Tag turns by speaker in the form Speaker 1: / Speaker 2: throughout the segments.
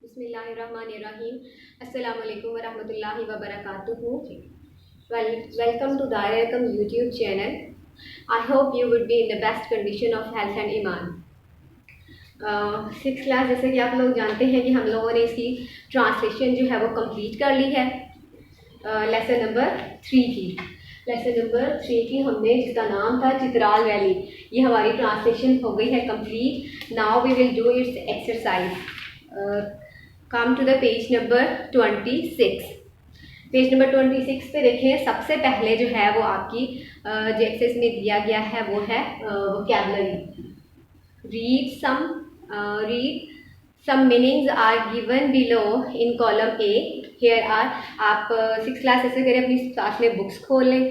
Speaker 1: बिस्मिल्लाहिर्रहमानिर्रहीम। अस्सलाम वालेकुम वरहमतुल्लाहि वबरकातुहू। Welcome to Dairakum YouTube channel. I hope you would be in the best condition of health and ईमान। Six class जैसे कि आप लोग जानते हैं कि हम लोगों ने इसकी ट्रांसलेशन जो है वो कंप्लीट कर ली है। लेसन नंबर 3 की हमने जिसका नाम था चित्राल वैली, ये हमारी ट्रांसलेशन हो गई है complete. Now we will do its exercise. Come to the page number 26। Page number 26 पे देखें, सबसे पहले जो है वो आपकी जो एक्सरसाइज में दिया गया है वो है vocabulary. Read some meanings are given below in column A. Here are, आप सिक्स क्लास ऐसे करें, अपनी साथ में बुक्स खोल लें।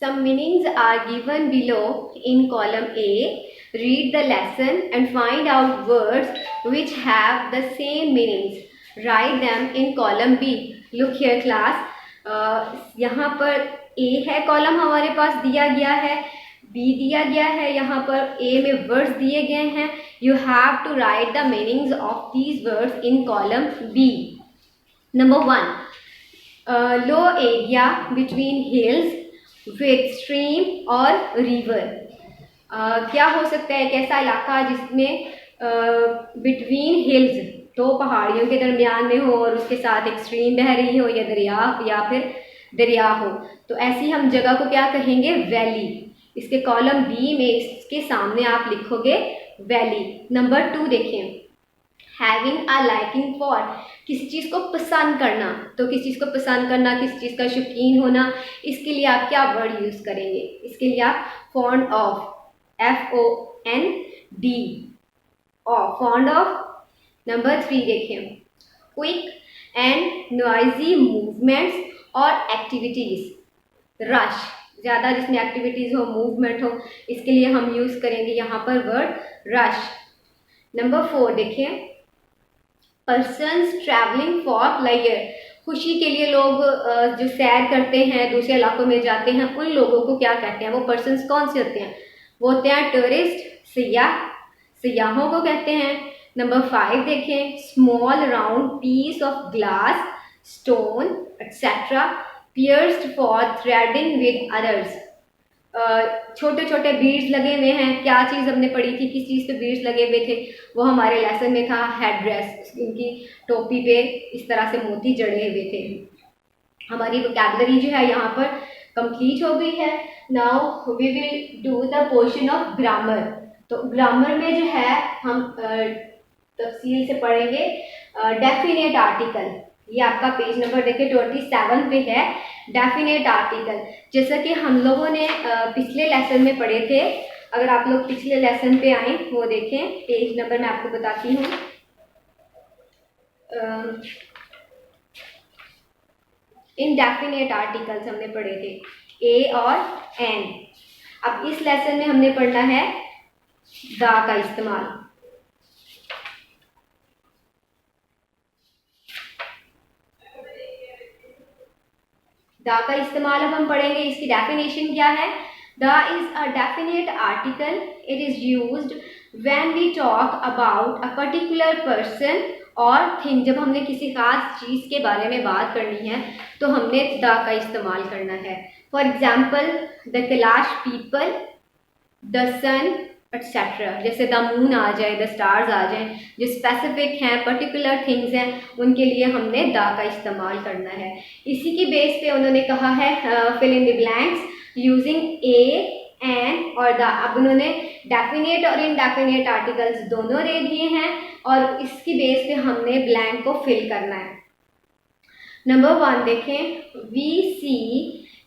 Speaker 1: Some meanings are given below in column A. Read the lesson and find out words which have the same meanings. Write them in column B. Look here class. यहाँ पर A है कॉलम हमारे पास दिया गया है, B दिया गया है, यहाँ पर A में words दिए गए हैं। You have to write the meanings of these words in column B. Number 1. Low area between hills with stream or river. क्या हो सकता है, एक ऐसा इलाका जिसमें बिटवीन हिल्स, दो पहाड़ियों के दरमियान में हो और उसके साथ एक स्ट्रीम बह रही हो या फिर दरिया हो, तो ऐसी हम जगह को क्या कहेंगे, वैली। इसके कॉलम बी में इसके सामने आप लिखोगे वैली। नंबर 2 देखें, हैविंग अ लाइकिंग फॉर, किसी चीज़ को पसंद करना। तो किसी चीज़ को पसंद करना, किसी चीज़ का शौकीन होना, इसके लिए आप क्या वर्ड यूज़ करेंगे, इसके लिए आप fond of, FOND, fond of. Number 3 देखें, क्विक एंड नॉइजी मूवमेंट्स और एक्टिविटीज़। रश, ज़्यादा जिसमें एक्टिविटीज़ हो, मूवमेंट हो, इसके लिए हम यूज़ करेंगे यहाँ पर वर्ड रश। नंबर 4 देखें, पर्सन्स ट्रैवलिंग फॉर प्लेजर, खुशी के लिए लोग जो सैर करते हैं, दूसरे इलाकों में जाते हैं, उन लोगों को क्या कहते हैं, वो पर्सन्स कौन से होते हैं, वो होते हैं टूरिस्ट, सयाहों को कहते हैं। नंबर 5 देखें, small round piece of glass, stone etcetera pierced for threading with others. छोटे छोटे बीड्स लगे हुए हैं। क्या चीज़ हमने पढ़ी थी, किस चीज़ पे बीड्स लगे हुए थे, वो हमारे लेसन में था हेड ड्रेस, उनकी टोपी पे इस तरह से मोती जड़े हुए थे। हमारी वोकैबुलरी जो है यहाँ पर कंप्लीट हो गई है। Now we will do the portion of grammar. तो ग्रामर में जो है हम तफसील से पढ़ेंगे डेफिनेट आर्टिकल। ये आपका पेज नंबर देखिए 27 पे है, डेफिनेट आर्टिकल। जैसा कि हम लोगों ने पिछले लेसन में पढ़े थे, अगर आप लोग पिछले लेसन पे आए वो देखें, पेज नंबर मैं आपको बताती हूँ। इनडेफिनेट आर्टिकल्स हमने पढ़े थे, ए और एन। अब इस लेसन में हमने पढ़ना है दा का इस्तेमाल। दा का इस्तेमाल अब हम पढ़ेंगे। इसकी डेफिनेशन क्या है, the is a definite article, it is used when we talk about a particular person और थिंग। जब हमने किसी खास चीज़ के बारे में बात करनी है तो हमने दा का इस्तेमाल करना है। For example, the Kailash people, the sun etcetera. जैसे द मून आ जाए, द स्टार्स आ जाए, जो स्पेसिफिक हैं, पर्टिकुलर थिंग्स हैं, उनके लिए हमने दा का इस्तेमाल करना है। इसी की बेस पे उन्होंने कहा है fill in the blanks using a, an और द। अब उन्होंने डेफिनेट और इनडेफिनेट आर्टिकल्स दोनों दे दिए हैं और इसकी बेस पे हमने ब्लैंक को फिल करना है। नंबर 1 देखें, we see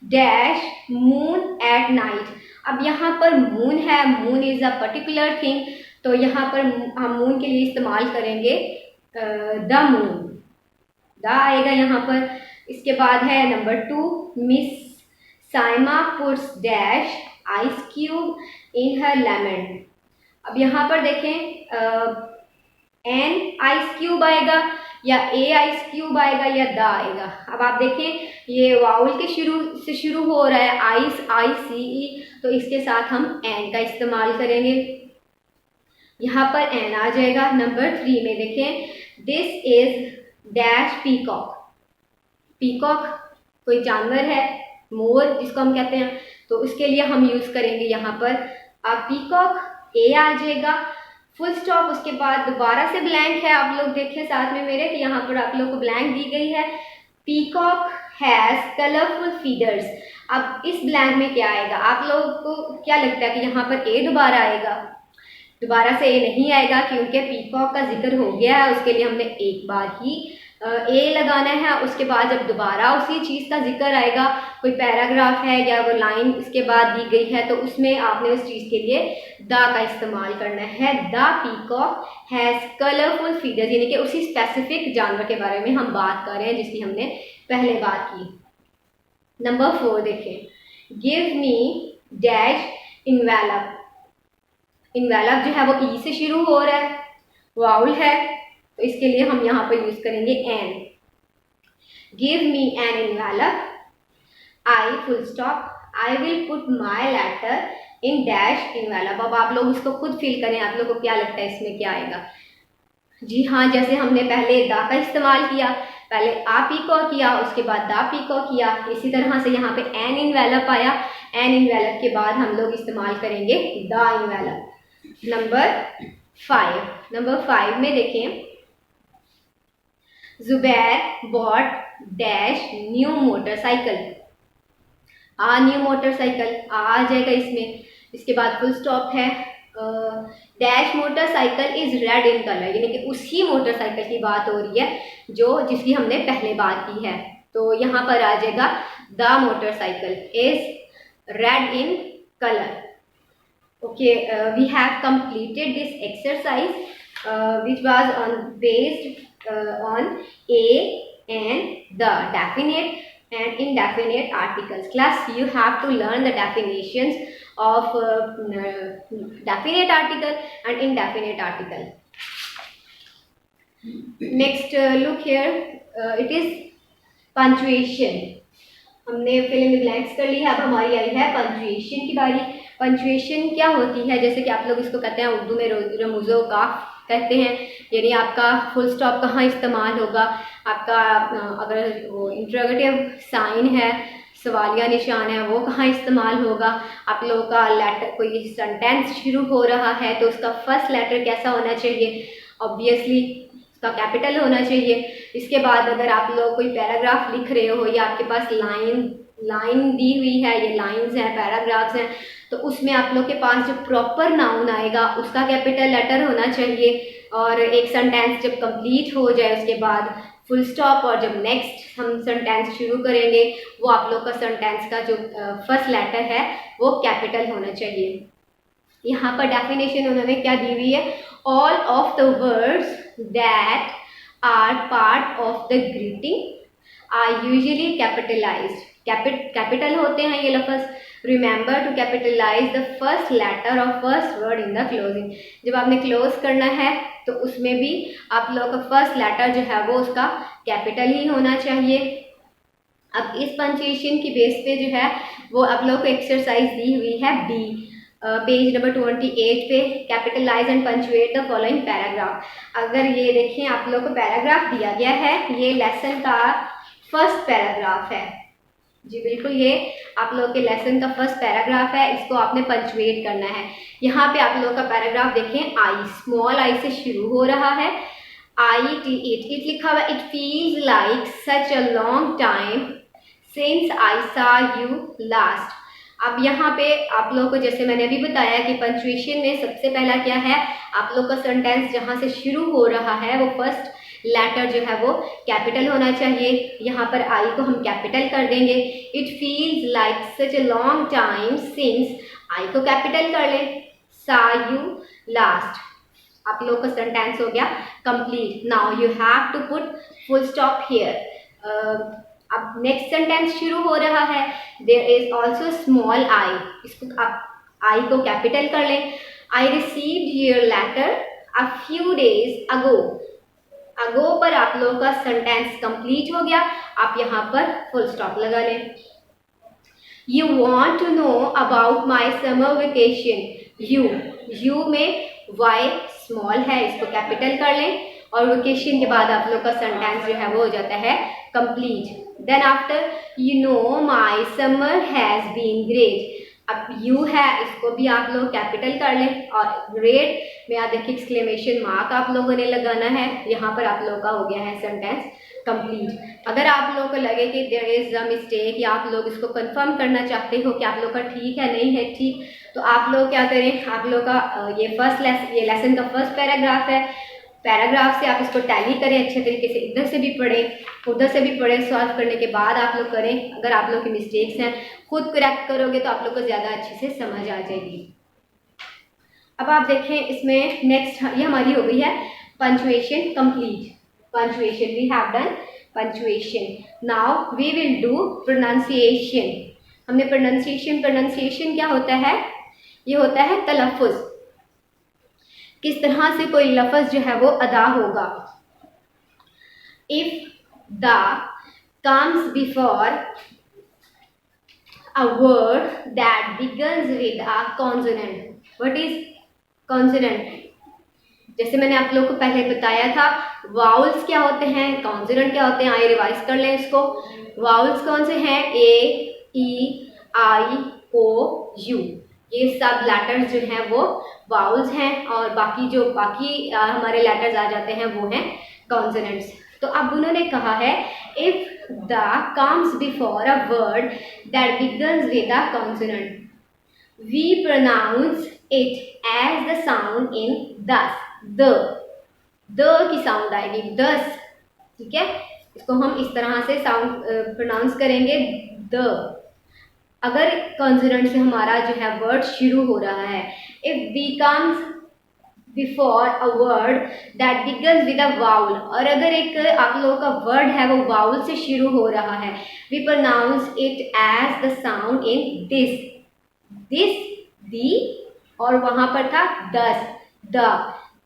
Speaker 1: dash moon at night. अब यहाँ पर मून है, moon is a particular thing, तो यहाँ पर हम मून के लिए इस्तेमाल करेंगे द मून, द आएगा यहाँ पर। इसके बाद है number 2, miss Saima puts dash ice cube in her lemon. अब यहाँ पर देखें, एन आइस क्यूब आएगा या ए आइस क्यूब आएगा या द आएगा। अब आप देखें, ये वाउल के शुरू हो रहा है, आइस, ICE, तो इसके साथ हम एन का इस्तेमाल करेंगे। यहाँ पर एन आ जाएगा। नंबर 3 में देखें, this is dash peacock. Peacock कोई जानवर है, मोर जिसको हम कहते हैं, तो उसके लिए हम यूज करेंगे यहाँ पर आप पीकॉक, ए आ जाएगा, फुल स्टॉप, उसके बाद दोबारा से ब्लैंक है। आप लोग देखें साथ में मेरे कि यहाँ पर आप लोग को ब्लैंक दी गई है। Peacock has colourful feathers. अब इस ब्लैंक में क्या आएगा? आप लोगों को क्या लगता है कि यहाँ पर ए दोबारा आएगा? दोबारा से ए नहीं आएगा, क्योंकि पीकॉक का जिक्र हो गया है, उसके लिए हमने एक बार ही ए लगाना है। उसके बाद जब दोबारा उसी चीज़ का जिक्र आएगा, कोई पैराग्राफ है या वो लाइन इसके बाद दी गई है, तो उसमें आपने उस चीज़ के लिए द का इस्तेमाल करना है। The peacock has colourful feathers, यानी कि उसी स्पेसिफिक जानवर के बारे में हम बात कर रहे हैं जिसकी हमने पहले बात की। नंबर 4 देखें, give me dash envelope. Envelope जो है वो ई से शुरू हो रहा है, वाउल है, तो इसके लिए हम यहाँ पर यूज करेंगे an. Give me an envelope, I full stop, I will put my letter in dash envelope. अब आप लोग इसको खुद फील करें, आप लोग को क्या लगता है इसमें क्या आएगा? जी हाँ, जैसे हमने पहले दा का इस्तेमाल किया, पहले आ पीको किया, उसके बाद दा पीको किया, इसी तरह से यहाँ पे एन इन्वेलप आया। एन इन्वेलप के बाद हम लोग इस्तेमाल करेंगे दा इन्वेलप। नंबर 5 में देखें, Zubair bought dash new motorcycle. New motorcycle आ जाएगा इसमें, इसके बाद फुल स्टॉप है। Dash motorcycle is red in colour, यानी कि उसी मोटरसाइकिल की बात हो रही है जिसकी हमने पहले बात की है, तो यहाँ पर आ जाएगा the motorcycle is red in colour. Okay, we have completed this exercise which was based on a and the definite and indefinite articles. Class, you have to learn the definitions of definite article and indefinite article. Next, look here, it is punctuation. हमने fill in the blanks कर लिया, अब हमारी आई है punctuation की बारी। Punctuation क्या होती है? जैसे कि आप लोग इसको कहते हैं उर्दू में रमूज़ो काफ कहते हैं, यानी आपका फुल स्टॉप कहाँ इस्तेमाल होगा, आपका अगर वो इंटरोगेटिव साइन है, सवालिया निशान है, वो कहाँ इस्तेमाल होगा, आप लोगों का लेटर, कोई सेंटेंस शुरू हो रहा है तो उसका फर्स्ट लेटर कैसा होना चाहिए? ऑब्वियसली उसका कैपिटल होना चाहिए। इसके बाद अगर आप लोग कोई पैराग्राफ लिख रहे हो या आपके पास लाइन दी हुई है, ये लाइंस हैं, पैराग्राफ्स हैं, तो उसमें आप लोग के पास जो प्रॉपर नाउन आएगा उसका कैपिटल लेटर होना चाहिए। और एक सेंटेंस जब कंप्लीट हो जाए उसके बाद फुल स्टॉप, और जब नेक्स्ट हम सेंटेंस शुरू करेंगे वो आप लोग का सेंटेंस का जो फर्स्ट लेटर है वो कैपिटल होना चाहिए। यहाँ पर डेफिनेशन उन्होंने क्या दी हुई है? All of the words that are part of the greeting are usually capitalised. Capital होते हैं ये लफ्ज़। Remember to capitalise the first letter of first word in the closing. जब आपने क्लोज करना है तो उसमें भी आप लोगों का फर्स्ट लेटर जो है वो उसका कैपिटल ही होना चाहिए। अब इस पंचुएशन की बेस पे जो है वो आप लोगों को एक्सरसाइज दी हुई है बी, पेज नंबर 28 पे, capitalise and punctuate the following paragraph. अगर ये देखें आप लोग को पैराग्राफ दिया गया है, ये लेसन का फर्स्ट पैराग्राफ है। जी बिल्कुल, ये आप लोग के लेसन का फर्स्ट पैराग्राफ है, इसको आपने पंचुएट करना है। यहाँ पे आप लोग का पैराग्राफ देखें, आई, स्मॉल आई से शुरू हो रहा है। आई टी इट लिखा हुआ, it feels like such a long time since आई सा यू लास्ट। अब यहाँ पे आप लोगों को जैसे मैंने अभी बताया कि पंचुएशन में सबसे पहला क्या है, आप लोग का सेंटेंस जहाँ से शुरू हो रहा है वो फर्स्ट लेटर जो है वो कैपिटल होना चाहिए। यहाँ पर आई को हम कैपिटल कर देंगे। It feels like such a long time since, I को कैपिटल कर लें। सा यू लास्ट, आप लोग का सेंटेंस हो गया complete. Now you have to put full stop here. अब नेक्स्ट सेंटेंस शुरू हो रहा है, there is also small I, इसको आप आई को कैपिटल कर लें। I received your letter a few days ago. Ago पर आप लोगों का सेंटेंस कंप्लीट हो गया, आप यहाँ पर फुल स्टॉप लगा लें। You want to know about my summer vacation. You में वाई स्मॉल है, इसको कैपिटल कर लें। और वोकेशन के बाद आप लोग का सेंटेंस जो है वो हो जाता है complete. Then after you know my summer has been great. अब यू है इसको भी आप लोग कैपिटल कर लें और ग्रेट में आप देखिए एक्सक्लेमेशन मार्क आप लोगों ने लगाना है। यहाँ पर आप लोगों का हो गया है सेंटेंस कंप्लीट। अगर आप लोगों को लगे कि देयर इज अ मिस्टेक या आप लोग इसको कंफर्म करना चाहते हो कि आप लोग का ठीक है नहीं है ठीक, तो आप लोग क्या करें, आप लोग का ये लेसन का फर्स्ट पैराग्राफ है। पैराग्राफ से आप इसको टैली करें अच्छे तरीके से, इधर से भी पढ़ें उधर से भी पढ़ें। सॉल्व करने के बाद आप लोग करें। अगर आप लोग की मिस्टेक्स हैं खुद करेक्ट करोगे तो आप लोग को ज़्यादा अच्छे से समझ आ जाएगी। अब आप देखें इसमें नेक्स्ट ये हमारी हो गई है punctuation complete. Punctuation we have done punctuation. Now we will do pronunciation. हमने प्रोनाउंसिएशन क्या होता है, ये होता है तलफ़ुज़, किस तरह से कोई लफ्ज़ जो है वो अदा होगा। If the comes before a word that begins with a consonant. What is consonant? जैसे मैंने आप लोग को पहले बताया था वाउल्स क्या होते हैं, कॉन्सोनेंट क्या होते हैं। आइए रिवाइज कर लें इसको। वाउल्स कौन से हैं? ए, ई, आई, ओ, यू। ये सब लेटर्स जो हैं वो वाउल्स हैं और बाकी हमारे लेटर्स आ जाते हैं वो हैं कॉन्सोनेंट्स। तो अब उन्होंने कहा है if the comes before a word that begins with a consonant we pronounce it as the sound in thus. The की साउंड आएगी दस, ठीक है। इसको हम इस तरह से साउंड प्रोनाउंस करेंगे द। अगर कॉन्सोनेंट से हमारा जो है वर्ड शुरू हो रहा है, if we comes before a word that begins with a vowel, और अगर एक आप लोगों का वर्ड है वो वाउल से शुरू हो रहा है, we pronounce it as the sound in this. The और वहां पर था दस द।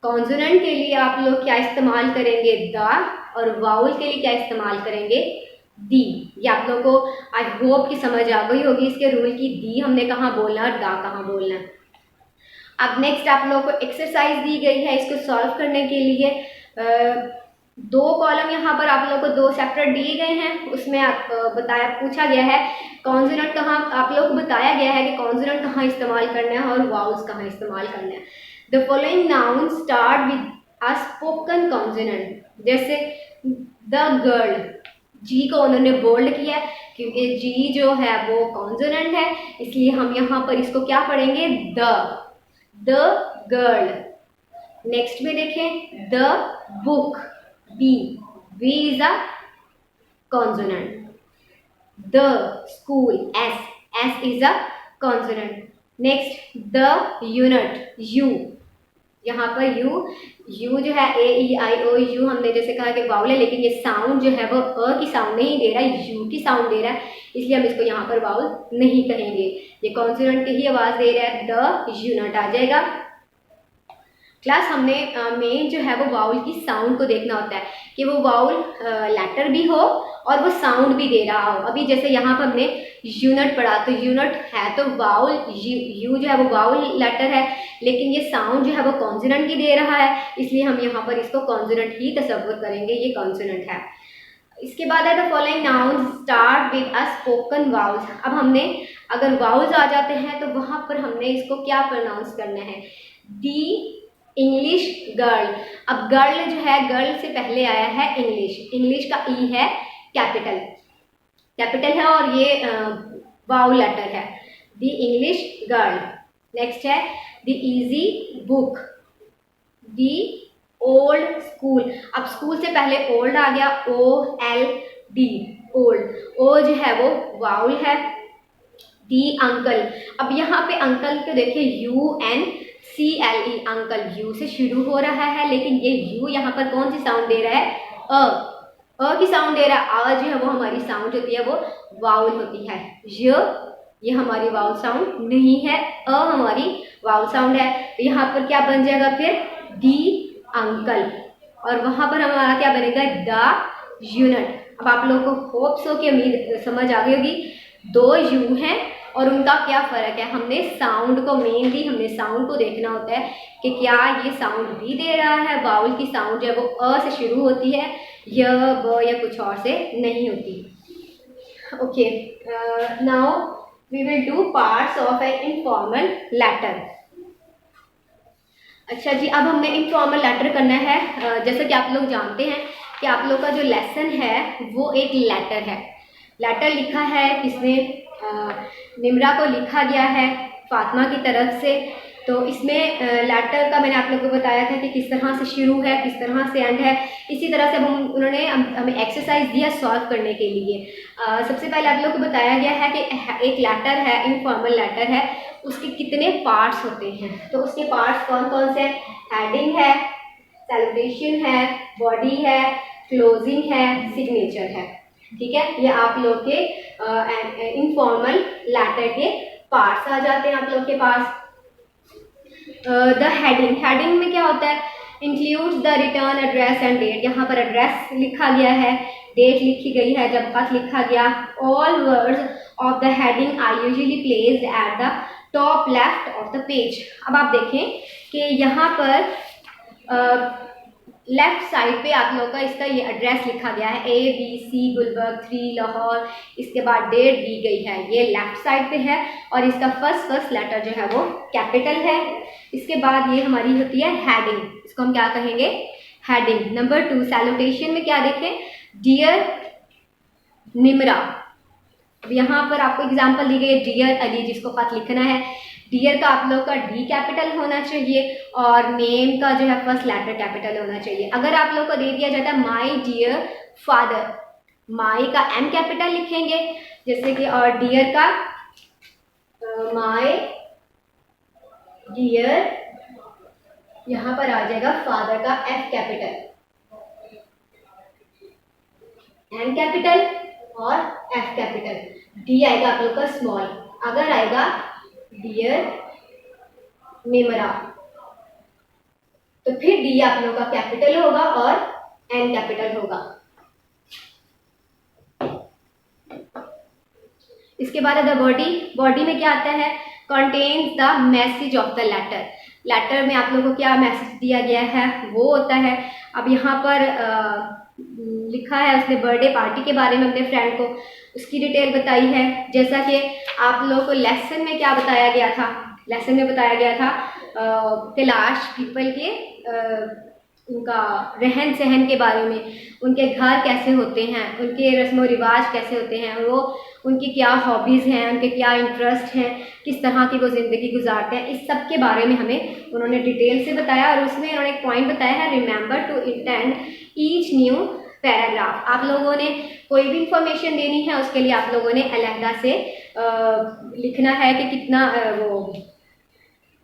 Speaker 1: कॉन्सोनेंट के लिए आप लोग क्या इस्तेमाल करेंगे? द, और वाउल के लिए क्या इस्तेमाल करेंगे? दी। ये आप लोगों को आई होप कि समझ आ गई होगी इसके रूल की, दी हमने कहाँ बोलना और दा कहाँ बोलना। अब नेक्स्ट आप लोगों को एक्सरसाइज दी गई है, इसको सॉल्व करने के लिए दो कॉलम यहाँ पर आप लोगों को दो सेपरेट दिए गए हैं। उसमें आप पूछा गया है कॉन्सोनेंट कहाँ, आप लोग को बताया गया है कि कॉन्सोनेंट कहाँ इस्तेमाल करना है और वाउल्स कहाँ इस्तेमाल करना है। The following noun start with a spoken consonant. जैसे द गर्ल, जी को उन्होंने बोल्ड किया क्योंकि जी जो है वो कॉन्सोनेंट है, इसलिए हम यहाँ पर इसको क्या पढ़ेंगे? The girl. नेक्स्ट में देखें the book, B is a consonant. The school, S is a consonant. Next the unit, U, यहाँ पर यू जो है ए, ई, आई, ओ, यू हमने जैसे कहा कि वाउल है, लेकिन ये साउंड जो है वो अ की साउंड नहीं दे रहा है, यू की साउंड दे रहा है, इसलिए हम इसको यहाँ पर वाउल नहीं कहेंगे। ये कॉन्सोनेंट की ही आवाज़ दे रहा है, द यूनिट आ जाएगा। क्लास हमने मेन जो है वो वाउल की साउंड को देखना होता है कि वो वाउल लेटर भी हो और वो साउंड भी दे रहा हो। अभी जैसे यहाँ पर हमने यूनिट पढ़ा, तो यूनिट है तो वाउल यू जो है वो वाउल लेटर है, लेकिन ये साउंड जो है वो कॉन्सोनेंट की दे रहा है, इसलिए हम यहाँ पर इसको कॉन्सोनेंट ही तस्वर करेंगे, ये कॉन्सोनेंट है। इसके बाद है the following noun start with a spoken vowels. अब हमने अगर वाउल्स आ जाते हैं तो वहाँ पर हमने इसको क्या प्रोनाउंस करना है? दी इंग्लिश गर्ल। अब गर्ल जो है, गर्ल से पहले आया है इंग्लिश, इंग्लिश का ई है कैपिटल है और ये वाउल लेटर है। The English girl. नेक्स्ट है the easy book, the old school. अब स्कूल से पहले ओल्ड आ गया, O L D, old. O जो है वो वाउल है। The uncle. अब यहाँ पे अंकल को देखिए U N C L E, uncle U से शुरू हो रहा है, लेकिन ये यू यहाँ पर कौन सी साउंड दे रहा है? अ की साउंड दे रहा है। आ जो है वो हमारी साउंड होती है वो वाउल होती है। ये हमारी वाउल साउंड नहीं है, अ हमारी वाउल साउंड है। तो यहाँ पर क्या बन जाएगा फिर? दी अंकल। और वहाँ पर हमारा क्या बनेगा? The unit. अब आप लोगों को होप सो की उम्मीद समझ आ गई होगी। दो यू हैं और उनका क्या फ़र्क है। हमने साउंड को देखना होता है कि क्या ये साउंड भी दे रहा है। वाउल की साउंड जो है वो अ से शुरू होती है, य ब या कुछ और से नहीं होती। Okay, now we will do parts of an informal letter. अच्छा जी, अब हमने इनफॉर्मल लेटर करना है। जैसा कि आप लोग जानते हैं कि आप लोग का जो लेसन है वो एक लेटर है। लेटर लिखा है किसने, निम्रा को लिखा गया है फातिमा की तरफ से। तो इसमें लेटर का मैंने आप लोगों को बताया था कि किस तरह से शुरू है, किस तरह से एंड है। इसी तरह से उन्होंने हमें एक्सरसाइज दिया सॉल्व करने के लिए। सबसे पहले आप लोग को बताया गया है कि एक लेटर है, इनफॉर्मल लेटर है, उसके कितने पार्ट्स होते हैं। तो उसके पार्ट्स कौन कौन से हैं? हेडिंग है, सैल्यूटेशन है, बॉडी है, क्लोजिंग है, सिग्नेचर है। ठीक है, ये आप लोग के इनफॉर्मल लेटर के पार्ट्स आ जाते हैं आप लोग के पास। द हेडिंग में क्या होता है? Includes the return address and date. यहाँ पर एड्रेस लिखा गया है, डेट लिखी गई है जब खत लिखा गया। All words of the heading are usually placed at the top left of the page. अब आप देखें कि यहाँ पर लेफ्ट साइड पे आप लोगों का इसका ये एड्रेस लिखा गया है, ABC गुलबर्ग 3 लाहौर। इसके बाद डेट दी गई है, ये लेफ्ट साइड पे है और इसका फर्स्ट लेटर जो है वो कैपिटल है। इसके बाद ये हमारी होती है हेडिंग, इसको हम क्या कहेंगे? हेडिंग। नंबर 2 सैल्यूटेशन में क्या देखें? डियर निम्रा। अब यहाँ पर आपको एग्जांपल दी गई है डियर अली, जिसको खत लिखना है। डियर का आप लोग का डी कैपिटल होना चाहिए और नेम का जो है फर्स्ट लेटर कैपिटल होना चाहिए। अगर आप लोग को दे दिया जाता है माई डियर फादर, माई का एम कैपिटल लिखेंगे जैसे कि, और डियर का माई डियर, यहाँ पर आ जाएगा फादर का एफ कैपिटल, एम कैपिटल और एफ कैपिटल। डी आएगा आप लोग का स्मॉल। अगर आएगा डियर निम्रा तो फिर डी आप लोग का कैपिटल होगा और एन कैपिटल होगा। इसके बाद है द बॉडी में क्या आता है? Contains the message of the letter. Letter में आप लोगों को क्या मैसेज दिया गया है वो होता है। अब यहाँ पर लिखा है उसने बर्थडे पार्टी के बारे में अपने फ्रेंड को, उसकी डिटेल बताई है। जैसा कि आप लोगों को लेसन में क्या बताया गया था? लेसन में बताया गया था कैलाश पीपल के उनका रहन सहन के बारे में, उनके घर कैसे होते हैं, उनके रस्म व रिवाज कैसे होते हैं, वो उनकी क्या हॉबीज़ हैं, उनके क्या इंटरेस्ट हैं, किस तरह की वो ज़िंदगी गुजारते हैं, इस सब के बारे में हमें उन्होंने डिटेल से बताया। और उसमें उन्होंने एक पॉइंट बताया है, remember to intend each new paragraph. आप लोगों ने कोई भी इंफॉर्मेशन देनी है उसके लिए आप लोगों ने अलहदा से लिखना है कि कितना वो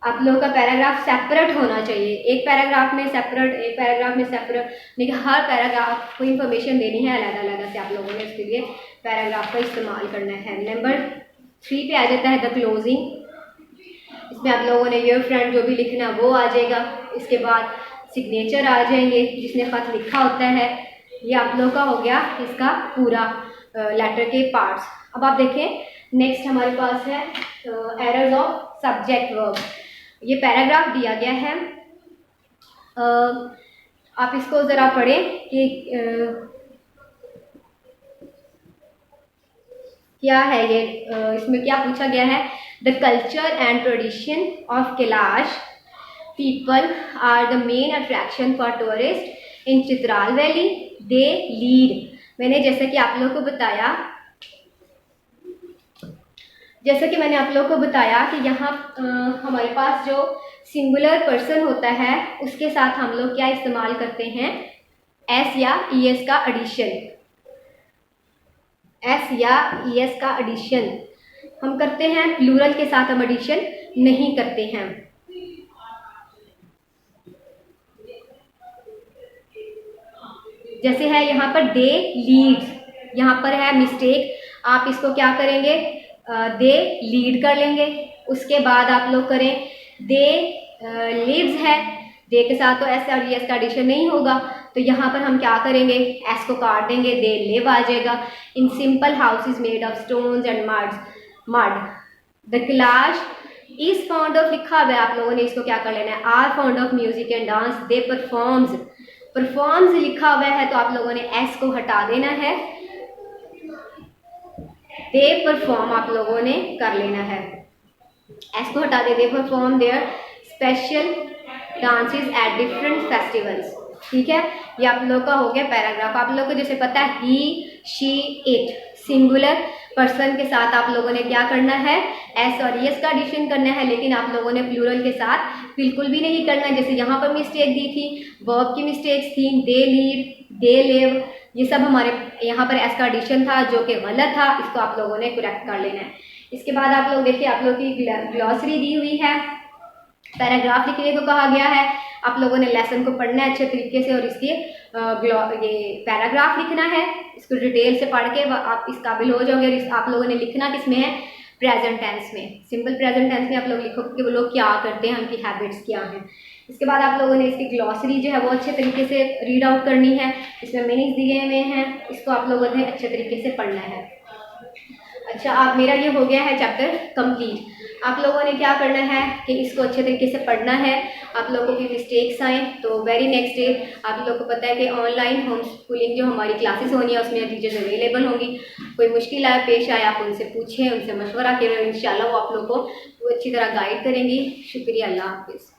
Speaker 1: आप लोगों का पैराग्राफ सेपरेट होना चाहिए। एक पैराग्राफ में सेपरेट, एक पैराग्राफ में सेपरेट, लेकिन हर पैराग्राफ को इंफॉर्मेशन देनी है अलग-अलग से। आप लोगों ने उसके लिए पैराग्राफ का इस्तेमाल करना है। नंबर 3 पे आ जाता है द क्लोजिंग। इसमें आप लोगों ने योर फ्रेंड जो भी लिखना वो आ जाएगा। इसके बाद सिग्नेचर आ जाएंगे, जिसने खत लिखा होता है। ये आप लोगों का हो गया इसका पूरा लेटर के पार्ट्स। अब आप देखें नेक्स्ट हमारे पास है एरर्स ऑफ सब्जेक्ट वर्ब। ये पैराग्राफ दिया गया है, आप इसको ज़रा पढ़ें कि क्या है ये। इसमें क्या पूछा गया है? The culture and tradition of Kalash people are the main attraction for tourist in Chitral valley, they lead. मैंने जैसा कि आप लोगों को बताया, कि यहाँ हमारे पास जो सिंगुलर पर्सन होता है उसके साथ हम लोग क्या इस्तेमाल करते हैं? एस या ई एस का एडिशन। एस या ई एस का एडिशन हम करते हैं, प्लूरल के साथ हम एडिशन नहीं करते हैं। जैसे है यहाँ पर दे लीड्स, यहाँ पर है मिस्टेक, आप इसको क्या करेंगे? दे लीड कर लेंगे। उसके बाद आप लोग करें दे लिव्स है, दे के साथ तो एस और एस का एडिशन नहीं होगा, तो यहाँ पर हम क्या करेंगे? एस को काट देंगे, दे लिव आ जाएगा। In simple houses made of stones and mud. The class is found of लिखा हुआ है, आप लोगों ने इसको क्या कर लेना है, are found of music and dance, they performs, performs लिखा हुआ है तो आप लोगों ने एस को हटा देना है, दे परफॉर्म आप लोगों ने कर लेना है, एस को हटा दे, they perform their special dances at different festivals. ठीक है, ये आप लोग का हो गया पैराग्राफ। आप लोग को जैसे पता है ही, शी, इट, सिंगुलर पर्सन के साथ आप लोगों ने क्या करना है, एस और यस का एडिशन करना है, लेकिन आप लोगों ने प्लूरल के साथ बिल्कुल भी नहीं करना है। जैसे यहाँ पर मिस्टेक दी थी, वर्ब की मिस्टेक्स थी, दे लीव, दे लिव, ये सब हमारे यहाँ पर एस का एडिशन था जो कि गलत था, इसको आप लोगों ने करेक्ट कर लेना है। इसके बाद आप लोग देखिए, आप लोग की ग्लॉसरी दी हुई है, पैराग्राफ लिखने को कहा गया है, आप लोगों ने लेसन को पढ़ना है अच्छे तरीके से और इसके ये पैराग्राफ लिखना है, इसको डिटेल से पढ़ के आप इस काबिल हो जाओगे। और आप लोगों ने लिखना किस में है, प्रेजेंट टेंस में, सिंपल प्रेजेंट टेंस में आप लोग लिखो कि वो लोग क्या करते हैं, उनकी हैबिट्स क्या हैं। इसके बाद आप लोगों ने इसकी ग्लॉसरी जो है वो अच्छे तरीके से रीड आउट करनी है, इसमें मीनिंग्स दिए हुए हैं, इसको आप लोगों ने अच्छे तरीके से पढ़ना है। अच्छा, आप मेरा ये हो गया है चैप्टर कंप्लीट। आप लोगों ने क्या करना है कि इसको अच्छे तरीके से पढ़ना है। आप लोगों की मिस्टेक्स आए तो वेरी नेक्स्ट डे आप लोगों को पता है कि ऑनलाइन होम स्कूलिंग जो हमारी क्लासेस होनी है उसमें टीचर्स अवेलेबल होंगी। कोई मुश्किल आए पेश आए आप उनसे पूछें, उनसे मशवरा करें, इंशाल्लाह वो आप लोगों को अच्छी तरह गाइड करेंगी। शुक्रिया, अल्लाह हाफिज़।